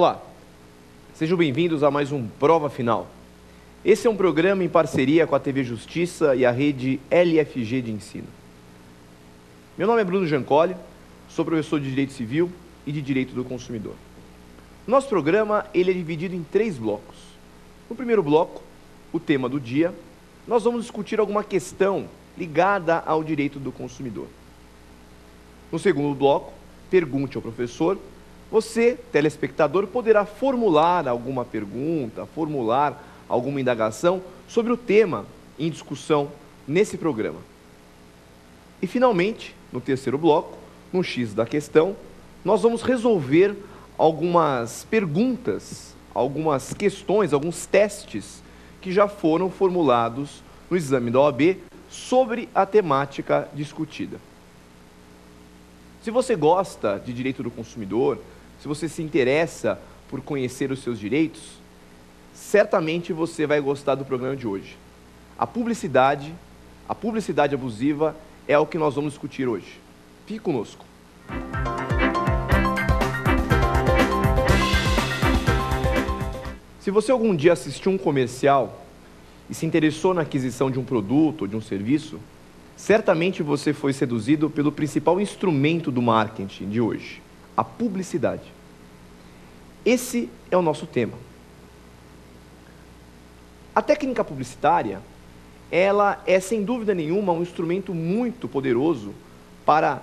Olá, sejam bem-vindos a mais um Prova Final. Esse é um programa em parceria com a TV Justiça e a rede LFG de ensino. Meu nome é Bruno Giancoli, sou professor de Direito Civil e de Direito do Consumidor. Nosso programa ele é dividido em 3 blocos. No primeiro bloco, o tema do dia, nós vamos discutir alguma questão ligada ao direito do consumidor. No segundo bloco, pergunte ao professor. Você, telespectador, poderá formular alguma pergunta, formular alguma indagação sobre o tema em discussão nesse programa. E, finalmente, no terceiro bloco, no X da questão, nós vamos resolver algumas perguntas, algumas questões, alguns testes que já foram formulados no exame da OAB sobre a temática discutida. Se você gosta de direito do consumidor, se você se interessa por conhecer os seus direitos, certamente você vai gostar do programa de hoje. A publicidade abusiva é o que nós vamos discutir hoje. Fique conosco. Se você algum dia assistiu um comercial e se interessou na aquisição de um produto ou de um serviço, certamente você foi seduzido pelo principal instrumento do marketing de hoje, a publicidade. Esse é o nosso tema. A técnica publicitária, ela é sem dúvida nenhuma um instrumento muito poderoso para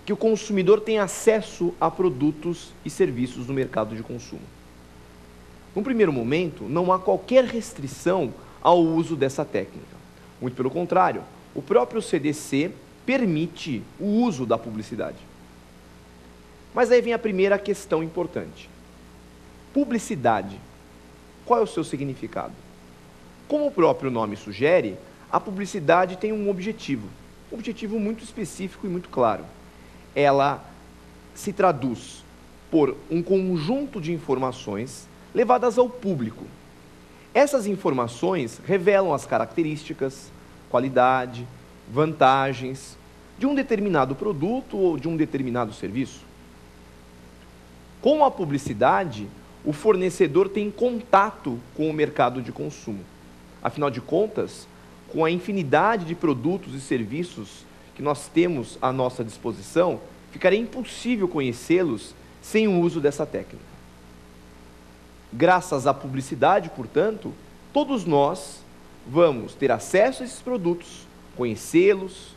que o consumidor tenha acesso a produtos e serviços no mercado de consumo. Num primeiro momento, não há qualquer restrição ao uso dessa técnica. Muito pelo contrário, o próprio CDC permite o uso da publicidade. Mas aí vem a primeira questão importante. Publicidade. Qual é o seu significado? Como o próprio nome sugere, a publicidade tem um objetivo muito específico e muito claro. Ela se traduz por um conjunto de informações levadas ao público. Essas informações revelam as características, qualidade, vantagens de um determinado produto ou de um determinado serviço. Com a publicidade, o fornecedor tem contato com o mercado de consumo. Afinal de contas, com a infinidade de produtos e serviços que nós temos à nossa disposição, ficaria impossível conhecê-los sem o uso dessa técnica. Graças à publicidade, portanto, todos nós vamos ter acesso a esses produtos, conhecê-los,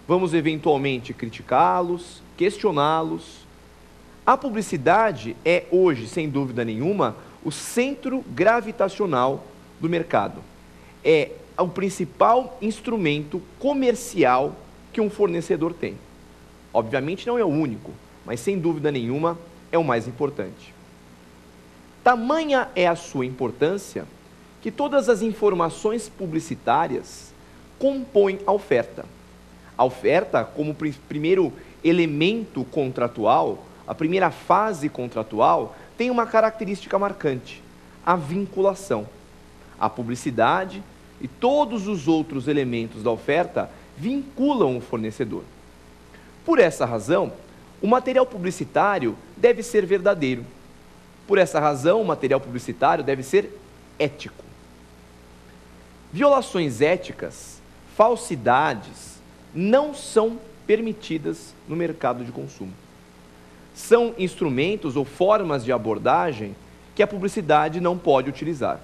vamos eventualmente criticá-los, questioná-los. A publicidade é hoje, sem dúvida nenhuma, o centro gravitacional do mercado. É o principal instrumento comercial que um fornecedor tem. Obviamente não é o único, mas sem dúvida nenhuma é o mais importante. Tamanha é a sua importância que todas as informações publicitárias compõem a oferta. A oferta, como primeiro elemento contratual, a primeira fase contratual, tem uma característica marcante, a vinculação. A publicidade e todos os outros elementos da oferta vinculam o fornecedor. Por essa razão, o material publicitário deve ser verdadeiro. Por essa razão, o material publicitário deve ser ético. Violações éticas, falsidades, não são permitidas no mercado de consumo. São instrumentos ou formas de abordagem que a publicidade não pode utilizar.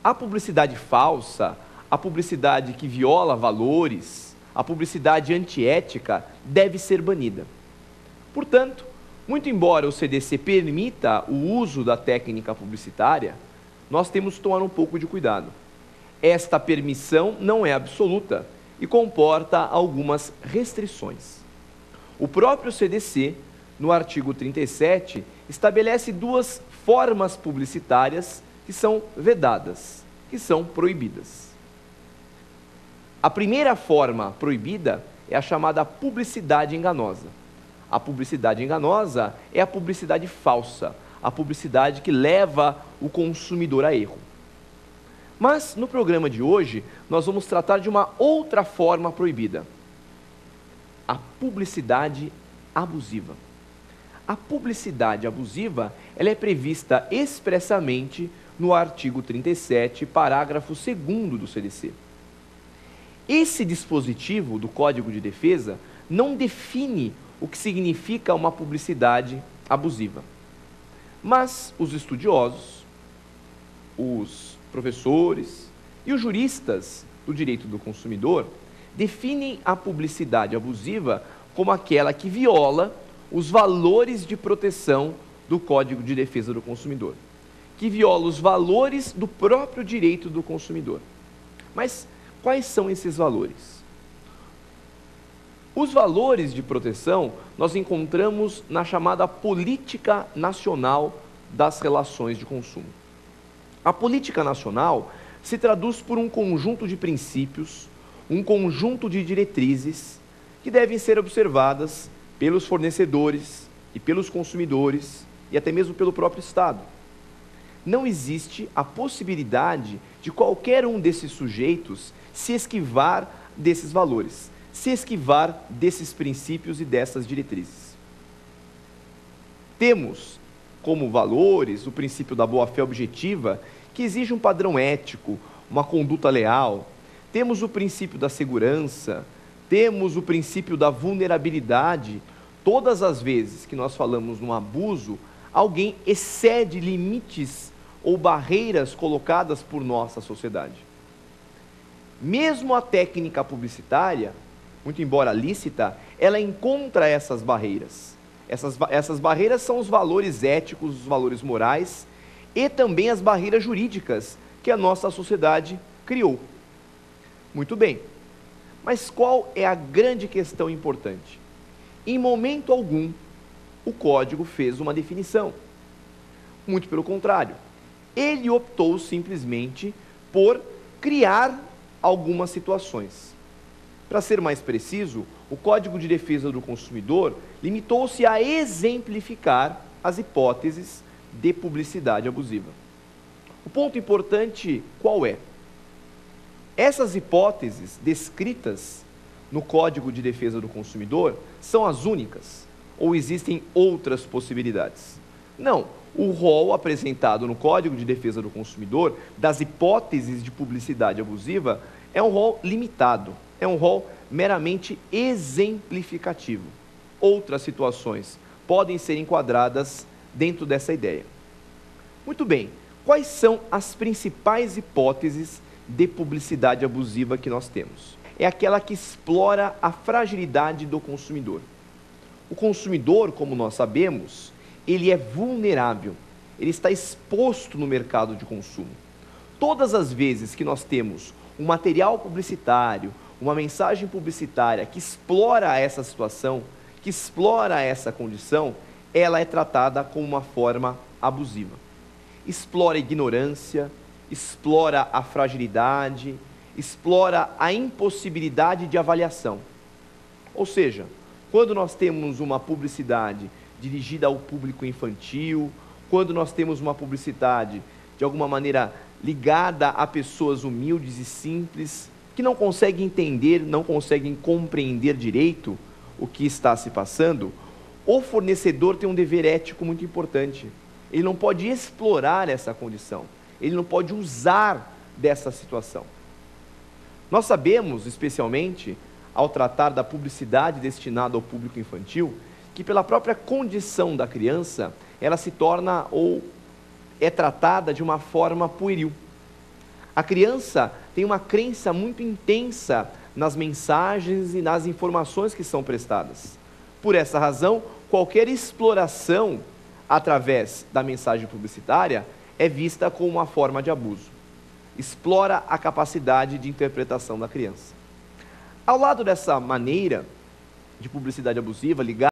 A publicidade falsa, a publicidade que viola valores, a publicidade antiética deve ser banida. Portanto, muito embora o CDC permita o uso da técnica publicitária, nós temos que tomar um pouco de cuidado. Esta permissão não é absoluta e comporta algumas restrições. O próprio CDC, no artigo 37, estabelece 2 formas publicitárias que são vedadas, que são proibidas. A primeira forma proibida é a chamada publicidade enganosa. A publicidade enganosa é a publicidade falsa, a publicidade que leva o consumidor a erro. Mas, no programa de hoje, nós vamos tratar de uma outra forma proibida, a publicidade abusiva. A publicidade abusiva, ela é prevista expressamente no artigo 37, parágrafo 2º do CDC. Esse dispositivo do Código de Defesa não define o que significa uma publicidade abusiva. Mas os estudiosos, os professores e os juristas do direito do consumidor definem a publicidade abusiva como aquela que viola os valores de proteção do Código de Defesa do Consumidor, que viola os valores do próprio direito do consumidor. Mas quais são esses valores? Os valores de proteção nós encontramos na chamada Política Nacional das Relações de Consumo. A Política Nacional se traduz por um conjunto de princípios, um conjunto de diretrizes que devem ser observadas pelos fornecedores e pelos consumidores e até mesmo pelo próprio Estado. Não existe a possibilidade de qualquer um desses sujeitos se esquivar desses valores, se esquivar desses princípios e dessas diretrizes. Temos como valores o princípio da boa-fé objetiva, que exige um padrão ético, uma conduta leal. Temos o princípio da segurança, temos o princípio da vulnerabilidade. Todas as vezes que nós falamos num abuso, alguém excede limites ou barreiras colocadas por nossa sociedade. Mesmo a técnica publicitária, muito embora lícita, ela encontra essas barreiras. Essas barreiras são os valores éticos, os valores morais e também as barreiras jurídicas que a nossa sociedade criou. Muito bem, mas qual é a grande questão importante? Em momento algum, o Código fez uma definição. Muito pelo contrário, ele optou simplesmente por criar algumas situações. Para ser mais preciso, o Código de Defesa do Consumidor limitou-se a exemplificar as hipóteses de publicidade abusiva. O ponto importante qual é? Essas hipóteses descritas no Código de Defesa do Consumidor são as únicas? Ou existem outras possibilidades? Não. O rol apresentado no Código de Defesa do Consumidor das hipóteses de publicidade abusiva é um rol limitado, é um rol meramente exemplificativo. Outras situações podem ser enquadradas dentro dessa ideia. Muito bem, quais são as principais hipóteses de publicidade abusiva que nós temos? É aquela que explora a fragilidade do consumidor. O consumidor, como nós sabemos, ele é vulnerável, ele está exposto no mercado de consumo. Todas as vezes que nós temos um material publicitário, uma mensagem publicitária que explora essa situação, que explora essa condição, ela é tratada como uma forma abusiva. Explora a ignorância, explora a fragilidade, explora a impossibilidade de avaliação. Ou seja, quando nós temos uma publicidade dirigida ao público infantil, quando nós temos uma publicidade de alguma maneira ligada a pessoas humildes e simples, que não conseguem entender, não conseguem compreender direito o que está se passando, o fornecedor tem um dever ético muito importante. Ele não pode explorar essa condição, ele não pode usar dessa situação. Nós sabemos, especialmente, ao tratar da publicidade destinada ao público infantil, que pela própria condição da criança, ela se torna ou é tratada de uma forma pueril. A criança tem uma crença muito intensa nas mensagens e nas informações que são prestadas. Por essa razão, qualquer exploração através da mensagem publicitária é vista como uma forma de abuso. Explora a capacidade de interpretação da criança. Ao lado dessa maneira de publicidade abusiva ligada